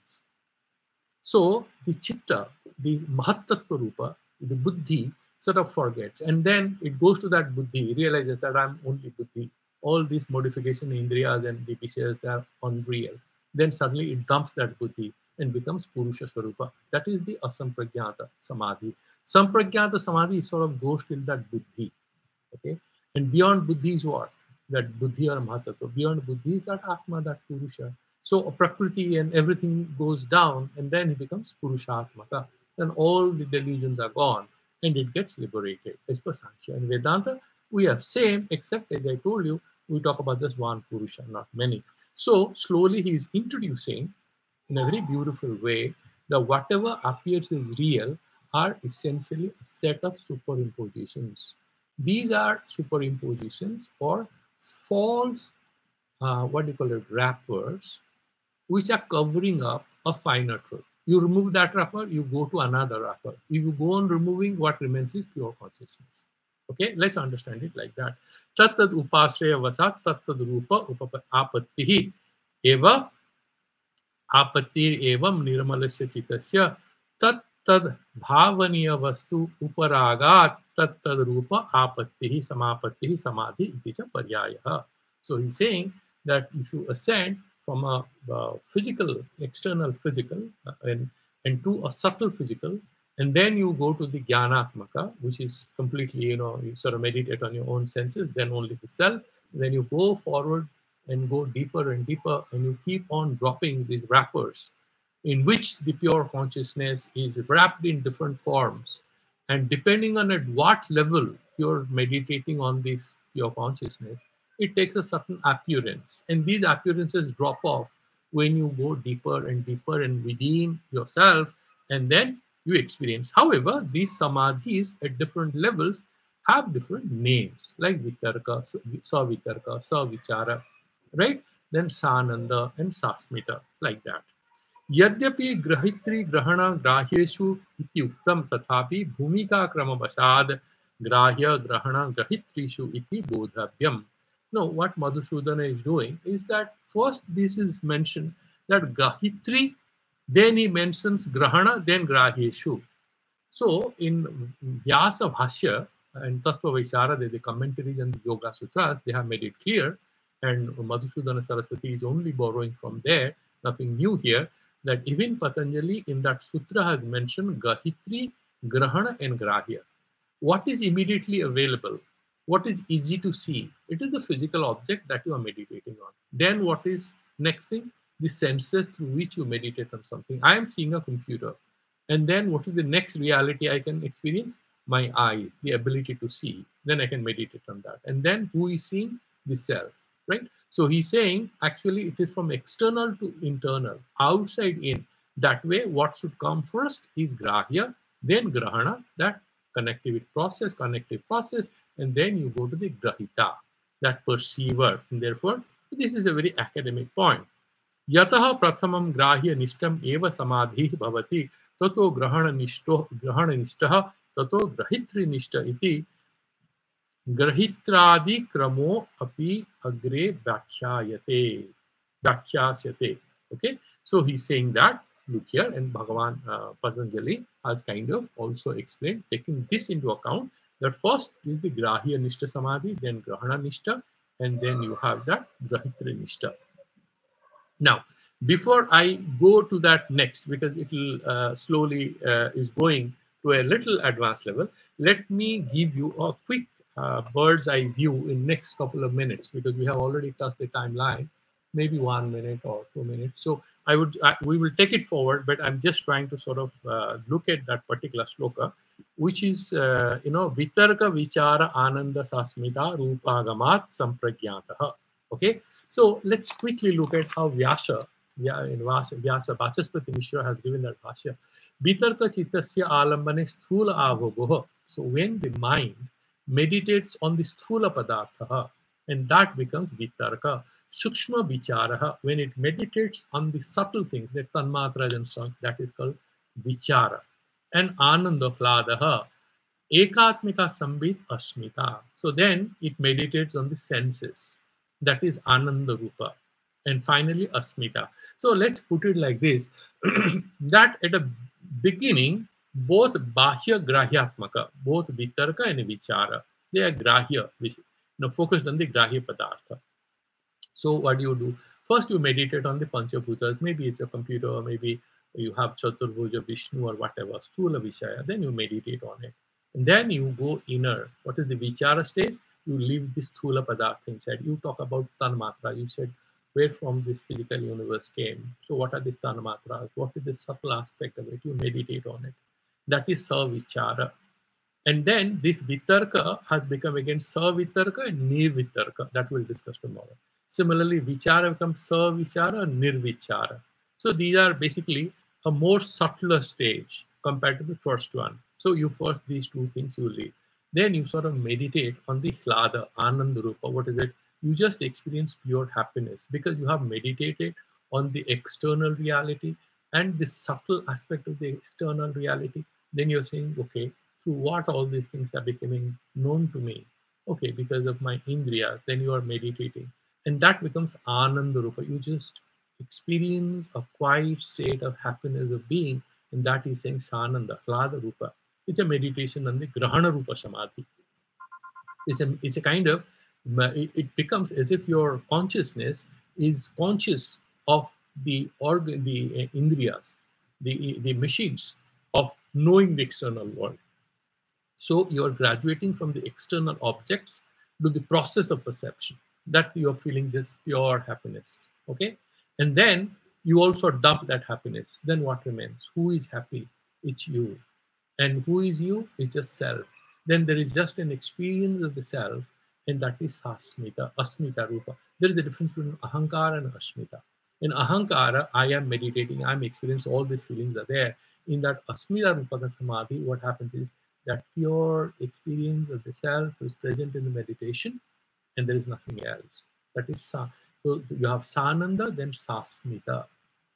So the chitta, the mahattattva rupa, the buddhi, sort of forgets, and then it goes to that buddhi, realizes that I'm only buddhi. All these modification indriyas and the visayas, they are unreal. Then suddenly it dumps that buddhi and becomes purusha swarupa. That is the asampragyata samadhi. Sampragyata samadhi sort of goes till that buddhi. Okay, and beyond buddhi is what? That buddhi or mahatattva. Beyond buddhi is that atma, that purusha. So prakriti and everything goes down, and then it becomes purushatmaka. Then all the delusions are gone, and it gets liberated. As per Sankhya and Vedanta, we have same, except as I told you, we talk about just one purusha, not many. So slowly he is introducing, in a very beautiful way, that whatever appears as real are essentially a set of superimpositions. These are superimpositions or false, what do you call it, wrappers, which are covering up a finer truth. You remove that wrapper, you go to another wrapper. If you go on removing, what remains is pure consciousness. Okay, let's understand it like that. Tattad upasraya vasat tattad rupa apattihi eva आपत्तिर एवं निर्मलस्य चित्तस्य तत्तद भावनीय वस्तु उपरागात् तत्तद रूप आपत्तिः समापत्तिः समाधि इति च पर्यायः. So he's saying that if you ascend from a physical, external physical, and to a subtle physical, and then you go to the jnanatmaka, which is completely, you sort of meditate on your own senses, then only the self, then you go forward and go deeper and deeper, and you keep on dropping these wrappers in which the pure consciousness is wrapped in different forms. And depending on at what level you're meditating on this pure consciousness, it takes a certain appearance. And these appearances drop off when you go deeper and deeper and within yourself, and then you experience. However, these samadhis at different levels have different names, like vitarka, savitarka, savichara, right? Then sananda and sasmita, like that. यद्यपि ग्रहित्री ग्रहण ग्राह्येषु इति उक्तम तथापि भूमिका क्रमवशाद ग्राह्य ग्रहण ग्रहित्रीषु इति बोधव्यम. No, what Madhusudana is doing is that first this is mentioned that grahitri, then he mentions grahana, then grahyeshu. So in Vyasa Bhashya and Tattva Vaisharada, the commentaries and the Yoga Sutras, they have made it clear, and Madhusudana Saraswati is only borrowing from there, nothing new here, that even Patanjali in that sutra has mentioned Gahitri, Grahana and Grahya. What is immediately available? What is easy to see? It is the physical object that you are meditating on. Then what is next thing? The senses through which you meditate on something. I am seeing a computer. And then what is the next reality I can experience? My eyes, the ability to see. Then I can meditate on that. And then who is seeing? The self, right? So he's saying actually it is from external to internal, outside in. That way, what should come first is grahya, then grahana, that connective process, and then you go to the grahita, that perceiver. And therefore, this is a very academic point. यतः प्रथमं ग्राह्य निष्ठम एव समाधिः भवति ततो ग्रहणनिष्ठः ततो ग्रहितृनिष्ठ इति ग्रहित्रादि क्रमो अपि अग्रे व्याख्यास्यते. Okay, so he's saying that, look here, and Bhagavan Patanjali has kind of also explained, taking this into account, that first is the grahya nishta samadhi, then grahana nishta, and then you have that grahitra nishta. Now, before I go to that next, because it will slowly is going to a little advanced level, let me give you a quick bird's eye view in next couple of minutes, because we have already touched the timeline, maybe 1 minute or 2 minutes. So we will take it forward, but I'm just trying to sort of look at that particular sloka, which is, vitarka vichara ananda sasmita rupagamat sampragyataha. Okay, so let's quickly look at how Vyasa Vachaspati Mishra has given that bhashya. Vitarka chittasya alambane sthula avogoha. So when the mind meditates on the sthula padartha, and that becomes vitarka. Sukshma vicharaha, when it meditates on the subtle things, the tanmatras and so on, that is called vichara. And ananda hladaha, ekatmika sambit asmita. So then it meditates on the senses, that is ananda rupa, and finally asmita. So let's put it like this, that at the beginning, both bahya grahyatmaka, both vitarka and vichara, they are grahya, which focused on the grahya padartha. So what do you do? First, you meditate on the Panchabhutas. Maybe it's a computer, or maybe you have Chaturbuja, Vishnu, or whatever, Sthula Vishaya. Then you meditate on it. And then you go inner. What is the Vichara stage? You leave this Sthula Padartha inside. You talk about Tanmatra. You said where from this physical universe came. So what are the Tanmatras? What is the subtle aspect of it? You meditate on it. That is Savichara. And then this vitarka has become again savitarka and nirvitarka, that we'll discuss tomorrow. Similarly, vichara becomes savichara and nirvichara. So these are basically a more subtler stage compared to the first one. So you first these two things you leave. Then you sort of meditate on the hlada, ananda rupa. What is it? You just experience pure happiness because you have meditated on the external reality and the subtle aspect of the external reality. Then you're saying, okay, through what all these things are becoming known to me. Okay, because of my indriyas, then you are meditating. And that becomes ananda rupa. You just experience a quiet state of happiness of being, and that is saying sananda, hlada rupa. It's a meditation on the grahana rupa samadhi. It's a kind of, it becomes as if your consciousness is conscious of the organ, the indriyas, the machines of knowing the external world. So you're graduating from the external objects to the process of perception, that you're feeling just pure happiness. Okay. And then you also dump that happiness. Then what remains? Who is happy? It's you. And who is you? It's just self. Then there is just an experience of the self, and that is asmita, asmita rupa. There is a difference between ahankara and asmita. In ahankara, I am meditating, I'm experiencing, all these feelings are there. In that asmita rupa samadhi, what happens is that pure experience of the self is present in the meditation, and there is nothing else. That is so you have sananda, then sasmita.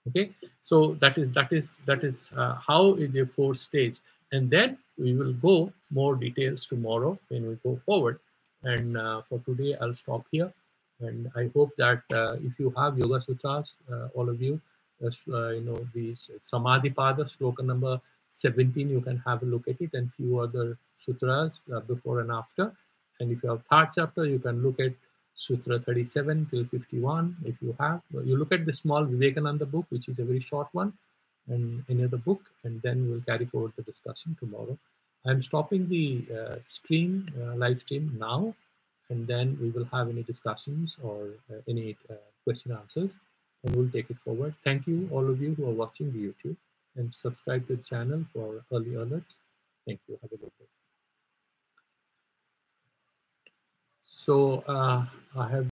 Okay, so that is how is the fourth stage, and then we will go more details tomorrow when we go forward. And for today, I'll stop here. And I hope that if you have Yoga Sutras, all of you, these Samadhi Pada, sloka number 17, you can have a look at it, and few other sutras before and after. And if you have third chapter, you can look at Sutra 37 till 51. If you have, you look at the small Vivekananda book, which is a very short one, and any other book, and then we'll carry forward the discussion tomorrow. I'm stopping the live stream now, and then we will have any discussions or any question answers, and we'll take it forward. Thank you, all of you who are watching the YouTube, and subscribe to the channel for early alerts. Thank you. Have a good day. So I have